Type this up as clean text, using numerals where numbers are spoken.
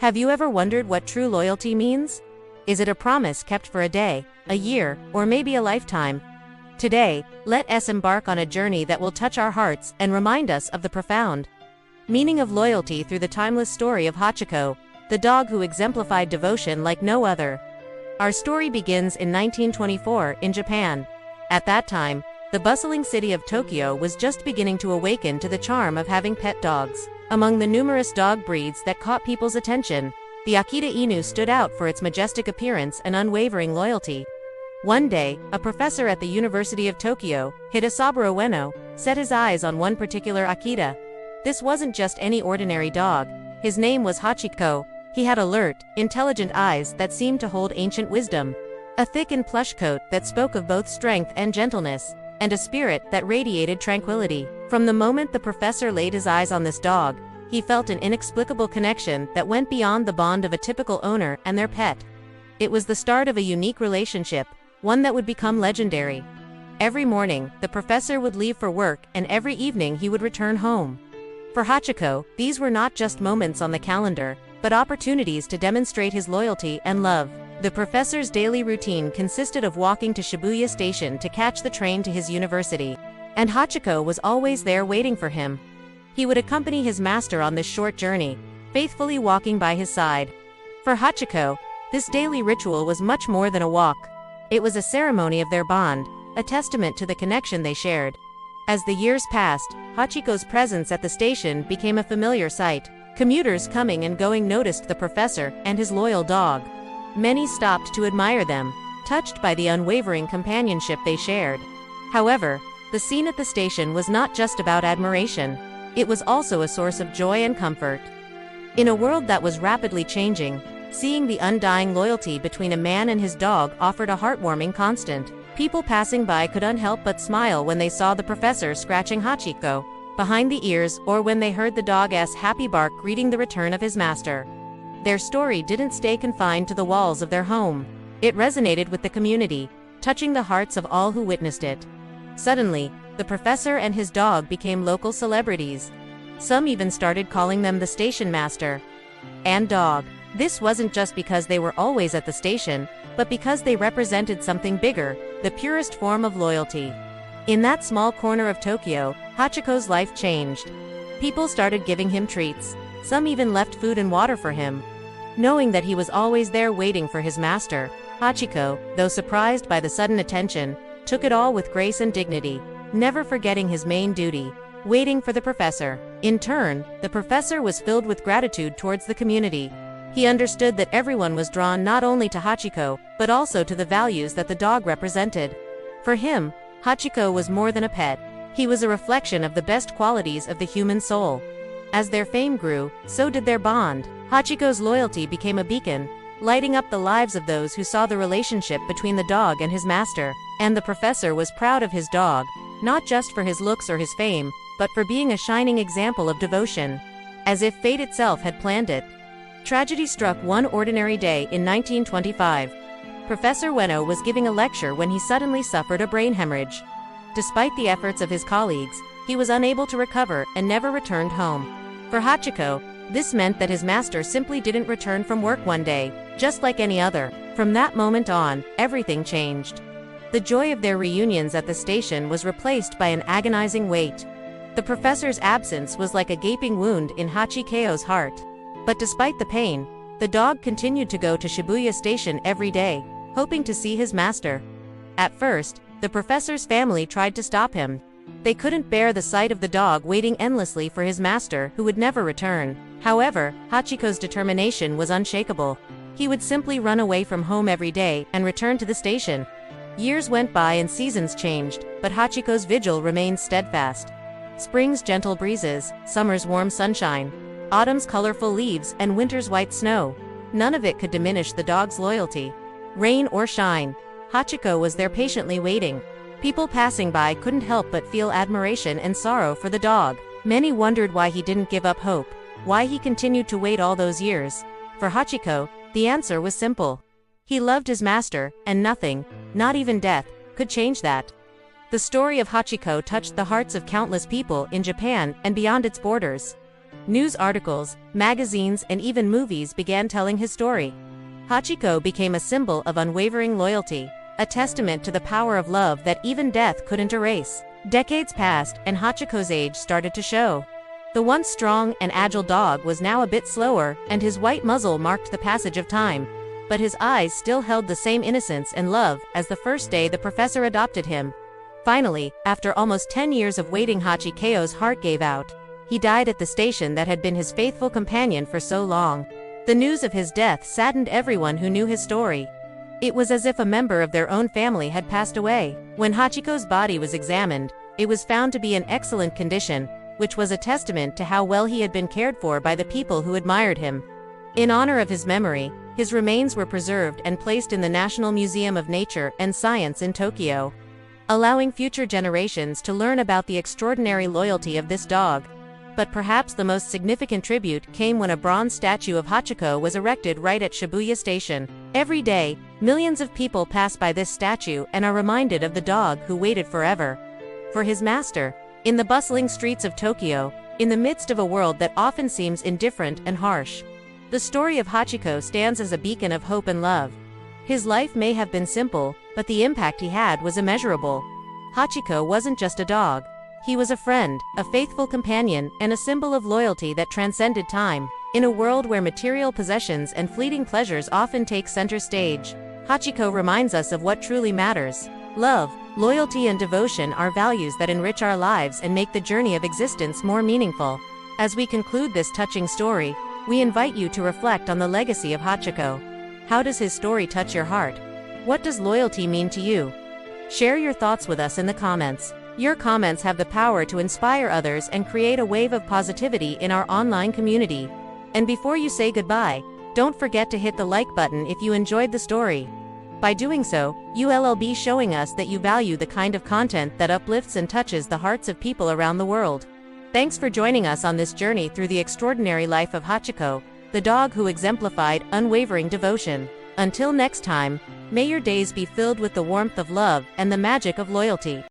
Have you ever wondered what true loyalty means? Is it a promise kept for a day, a year, or maybe a lifetime? Today, let us embark on a journey that will touch our hearts and remind us of the profound meaning of loyalty through the timeless story of Hachiko, the dog who exemplified devotion like no other. Our story begins in 1924 in Japan. At that time, the bustling city of Tokyo was just beginning to awaken to the charm of having pet dogs. Among the numerous dog breeds that caught people's attention, the Akita Inu stood out for its majestic appearance and unwavering loyalty. One day, a professor at the University of Tokyo, Hidesaburo Ueno, set his eyes on one particular Akita. This wasn't just any ordinary dog. His name was Hachiko. He had alert, intelligent eyes that seemed to hold ancient wisdom, a thick and plush coat that spoke of both strength and gentleness, and a spirit that radiated tranquility. From the moment the professor laid his eyes on this dog, he felt an inexplicable connection that went beyond the bond of a typical owner and their pet. It was the start of a unique relationship, one that would become legendary. Every morning, the professor would leave for work, and every evening he would return home. For Hachiko, these were not just moments on the calendar, but opportunities to demonstrate his loyalty and love. The professor's daily routine consisted of walking to Shibuya Station to catch the train to his university, and Hachiko was always there waiting for him. He would accompany his master on this short journey, faithfully walking by his side. For Hachiko, this daily ritual was much more than a walk. It was a ceremony of their bond, a testament to the connection they shared. As the years passed, Hachiko's presence at the station became a familiar sight. Commuters coming and going noticed the professor and his loyal dog. Many stopped to admire them, touched by the unwavering companionship they shared. However, the scene at the station was not just about admiration. It was also a source of joy and comfort. In a world that was rapidly changing, seeing the undying loyalty between a man and his dog offered a heartwarming constant. People passing by couldn't help but smile when they saw the professor scratching Hachiko behind the ears, or when they heard the dog's happy bark greeting the return of his master. Their story didn't stay confined to the walls of their home. It resonated with the community, touching the hearts of all who witnessed it. Suddenly, the professor and his dog became local celebrities. Some even started calling them the station master and dog. This wasn't just because they were always at the station, but because they represented something bigger, the purest form of loyalty. In that small corner of Tokyo, Hachiko's life changed. People started giving him treats. Some even left food and water for him. Knowing that he was always there waiting for his master, Hachiko, though surprised by the sudden attention, took it all with grace and dignity, never forgetting his main duty, waiting for the professor. In turn, the professor was filled with gratitude towards the community. He understood that everyone was drawn not only to Hachiko, but also to the values that the dog represented. For him, Hachiko was more than a pet. He was a reflection of the best qualities of the human soul. As their fame grew, so did their bond. Hachiko's loyalty became a beacon, lighting up the lives of those who saw the relationship between the dog and his master. And the professor was proud of his dog, not just for his looks or his fame, but for being a shining example of devotion. As if fate itself had planned it. Tragedy struck one ordinary day in 1925. Professor Ueno was giving a lecture when he suddenly suffered a brain hemorrhage. Despite the efforts of his colleagues, he was unable to recover and never returned home. For Hachiko, this meant that his master simply didn't return from work one day, just like any other. From that moment on, everything changed. The joy of their reunions at the station was replaced by an agonizing weight. The professor's absence was like a gaping wound in Hachiko's heart. But despite the pain, the dog continued to go to Shibuya Station every day, hoping to see his master. At first, the professor's family tried to stop him. They couldn't bear the sight of the dog waiting endlessly for his master who would never return. However, Hachiko's determination was unshakable. He would simply run away from home every day and return to the station. Years went by and seasons changed, but Hachiko's vigil remained steadfast. Spring's gentle breezes, summer's warm sunshine, autumn's colorful leaves, and winter's white snow. None of it could diminish the dog's loyalty. Rain or shine, Hachiko was there patiently waiting. People passing by couldn't help but feel admiration and sorrow for the dog. Many wondered why he didn't give up hope, why he continued to wait all those years. For Hachiko, the answer was simple. He loved his master, and nothing, not even death, could change that. The story of Hachiko touched the hearts of countless people in Japan and beyond its borders. News articles, magazines, and even movies began telling his story. Hachiko became a symbol of unwavering loyalty, a testament to the power of love that even death couldn't erase. Decades passed, and Hachiko's age started to show. The once strong and agile dog was now a bit slower, and his white muzzle marked the passage of time. But his eyes still held the same innocence and love as the first day the professor adopted him. Finally, after almost 10 years of waiting, Hachiko's heart gave out. He died at the station that had been his faithful companion for so long. The news of his death saddened everyone who knew his story. It was as if a member of their own family had passed away. When Hachiko's body was examined, it was found to be in excellent condition, which was a testament to how well he had been cared for by the people who admired him. In honor of his memory, his remains were preserved and placed in the National Museum of Nature and Science in Tokyo, allowing future generations to learn about the extraordinary loyalty of this dog. But perhaps the most significant tribute came when a bronze statue of Hachiko was erected right at Shibuya Station. Every day, millions of people pass by this statue and are reminded of the dog who waited forever for his master. In the bustling streets of Tokyo, in the midst of a world that often seems indifferent and harsh, the story of Hachiko stands as a beacon of hope and love. His life may have been simple, but the impact he had was immeasurable. Hachiko wasn't just a dog. He was a friend, a faithful companion, and a symbol of loyalty that transcended time. In a world where material possessions and fleeting pleasures often take center stage, Hachiko reminds us of what truly matters. Love, loyalty, and devotion are values that enrich our lives and make the journey of existence more meaningful. As we conclude this touching story, we invite you to reflect on the legacy of Hachiko. How does his story touch your heart? What does loyalty mean to you? Share your thoughts with us in the comments. Your comments have the power to inspire others and create a wave of positivity in our online community. And before you say goodbye, don't forget to hit the like button if you enjoyed the story. By doing so, you'll be showing us that you value the kind of content that uplifts and touches the hearts of people around the world. Thanks for joining us on this journey through the extraordinary life of Hachiko, the dog who exemplified unwavering devotion. Until next time, may your days be filled with the warmth of love and the magic of loyalty.